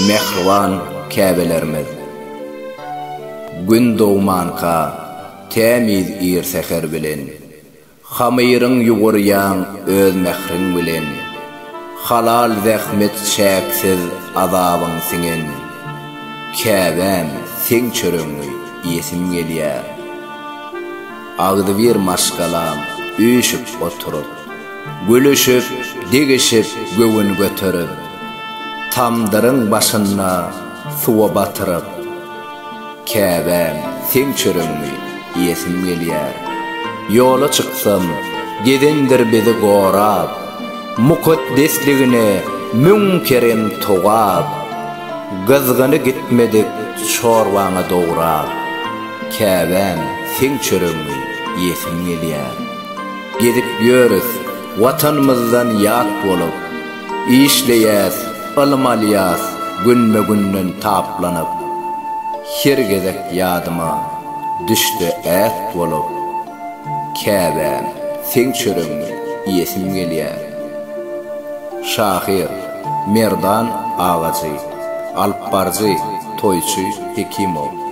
mehriban käbelerimiz. Gün doğmanka temiz ir seher bilen, hamyrın yuguryan öz mehrin bilen, halal zahmet şäksiz azabın singen, käbem sen çörüňi ýesim gelýär. Agdy bir maşgalam üýşüp oturup, gülüşüp, degişip göwün götürüp, tamdyryň başyna suwa batyryp, käbem sen çörüňi ýesim gelýär. Ýola çyksam, gedendir bizi gorap, mukaddesligine münkerem togap, gızgını gitmedik çorwaňa dograp, käbem sen çörüňi ýesim gelýär. Gedip ýörüs watanymyzdan ýat bolup, işleýäs, ylmalýas, günme-günden taplanyp, her gezek ýadyma düşdi ät bolup, käbem sen çörüňi ýesim gelýär. Şahir Merdan Ağacı, Alpbarjy Toýçy Hekimow.